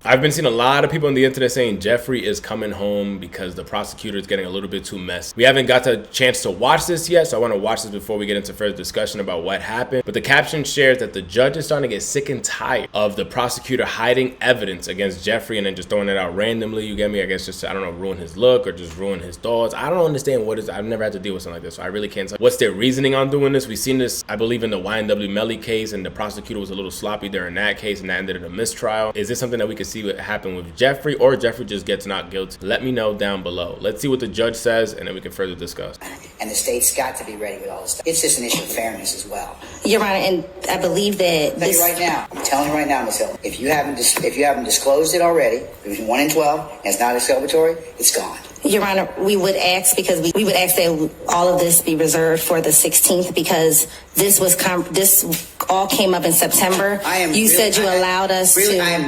I've been seeing a lot of people on the internet saying Jeffrey is coming home because the prosecutor is getting a little bit too messy. We haven't got the chance to watch this yet, so I want to watch this before we get into further discussion about what happened. But the caption shares that the judge is starting to get sick and tired of the prosecutor hiding evidence against Jeffrey and then just throwing it out randomly. You get me? I guess just, I don't know, ruin his look or just ruin his thoughts. I don't understand what is. I've never had to deal with something like this, so I really can't tell what's their reasoning on doing this. We've seen this, I believe, in the YNW Melly case, and the prosecutor was a little sloppy during that case, and that ended in a mistrial. Is this something that we could see what happened with Jeffrey, or Jeffrey just gets not guilty? Let me know down below. Let's see what the judge says, and then we can further discuss. And the state's got to be ready with all this stuff. It's just an issue of fairness as well. Your Honor, and I believe that I'm telling you right now, Ms. Hill, if you haven't disclosed it already, between 1 and 12, and it's not exculpatory, it's gone. Your Honor, we would ask, because we would ask that all of this be reserved for the 16th, because this all came up in September. I am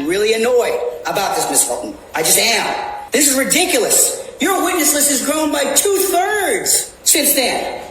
really annoyed about this, Ms. Fulton. I just am. This is ridiculous. Your witness list has grown by 2/3 since then.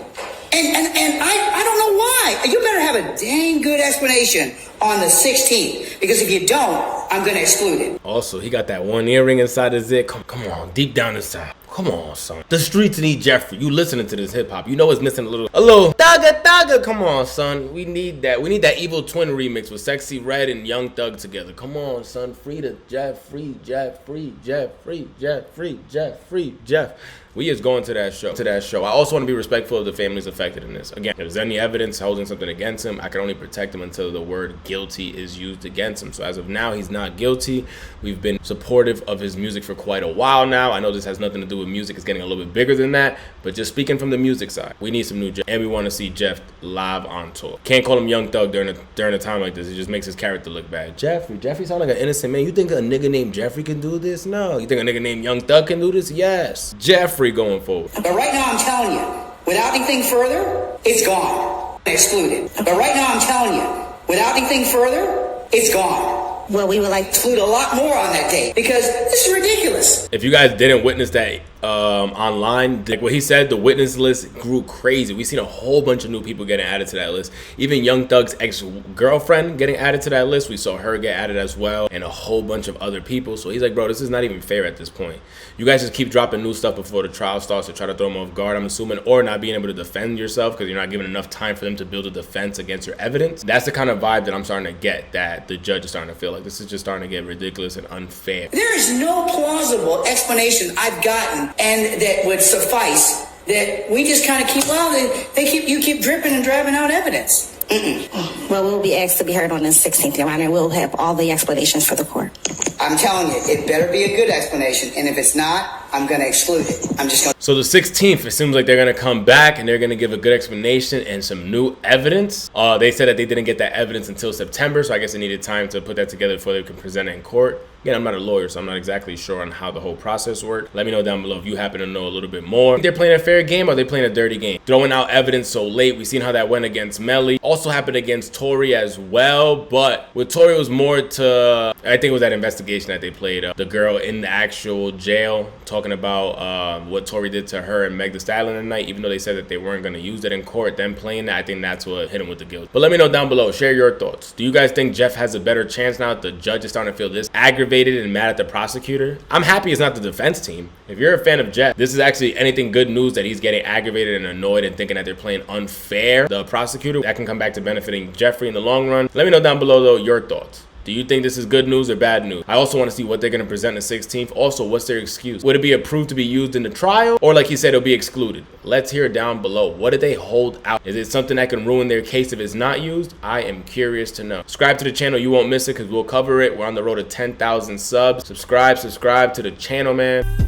And I don't know why. You better have a dang good explanation on the 16th, because if you don't, I'm going to exclude it. Also, he got that one earring inside his ear. Come on, deep down inside. Come on, son. The streets need Jeffrey. You listening to this hip hop. You know it's missing a little thugga. Come on, son. We need that. We need that Evil Twin remix with Sexy Red and Young Thug together. Come on, son. Free to Jeff. Free Jeff. Free Jeff. Free Jeff. Free Jeff. Free Jeff. We is going to that show. I also want to be respectful of the families affected in this. Again, if there's any evidence holding something against him, I can only protect him until the word guilty is used against him. So as of now, he's not guilty. We've been supportive of his music for quite a while now. I know this has nothing to do with music. It's getting a little bit bigger than that. But just speaking from the music side, we need some new Jeff. And we want to see Jeff live on tour. Can't call him Young Thug during a time like this. It just makes his character look bad. Jeffrey sound like an innocent man. You think a nigga named Jeffrey can do this? No. You think a nigga named Young Thug can do this? Yes. Jeffrey going forward. But right now I'm telling you, without anything further, it's gone. Excluded. But right now I'm telling you, without anything further, it's gone. Well, we would like to exclude a lot more on that date, because this is ridiculous. If you guys didn't witness that online, like what he said, the witness list grew crazy. We've seen a whole bunch of new people getting added to that list. Even Young Thug's ex-girlfriend getting added to that list. We saw her get added as well, and a whole bunch of other people. So he's like, bro, this is not even fair at this point. You guys just keep dropping new stuff before the trial starts to try to throw them off guard, I'm assuming, or not being able to defend yourself because you're not giving enough time for them to build a defense against your evidence. That's the kind of vibe that I'm starting to get, that the judge is starting to feel like this is just starting to get ridiculous and unfair. There is no plausible explanation I've gotten and that would suffice, that we just kind of keep, you keep dripping and driving out evidence. Well, we'll be asked to be heard on the 16th, Your Honor. We'll have all the explanations for the court. I'm telling you, it better be a good explanation, and if it's not, I'm going to exclude it. I'm just going to... So the 16th, it seems like they're going to come back and they're going to give a good explanation and some new evidence. They said that they didn't get that evidence until September, so I guess they needed time to put that together before they can present it in court. Again, I'm not a lawyer, so I'm not exactly sure on how the whole process worked. Let me know down below if you happen to know a little bit more. They're playing a fair game, or are they playing a dirty game? Throwing out evidence so late. We've seen how that went against Melly. Also happened against Tory as well, but with Tory it was more to, I think it was that investigation that they played. The girl in the actual jail talking about what Tory did to her and Meg Thee Stallion tonight, even though they said that they weren't going to use that in court, then playing that, I think that's what hit him with the guilt. But let me know down below. Share your thoughts. Do you guys think Jeff has a better chance now that the judge is starting to feel this aggravated and mad at the prosecutor? I'm happy it's not the defense team. If you're a fan of Jeff, this is actually anything good news that he's getting aggravated and annoyed and thinking that they're playing unfair. The prosecutor, that can come back to benefiting Jeffrey in the long run. Let me know down below though your thoughts. Do you think this is good news or bad news? I also want to see what they're going to present the 16th. Also, what's their excuse? Would it be approved to be used in the trial? Or like he said, it'll be excluded? Let's hear it down below. What did they hold out? Is it something that can ruin their case if it's not used? I am curious to know. Subscribe to the channel. You won't miss it because we'll cover it. We're on the road to 10,000 subs. Subscribe to the channel, man.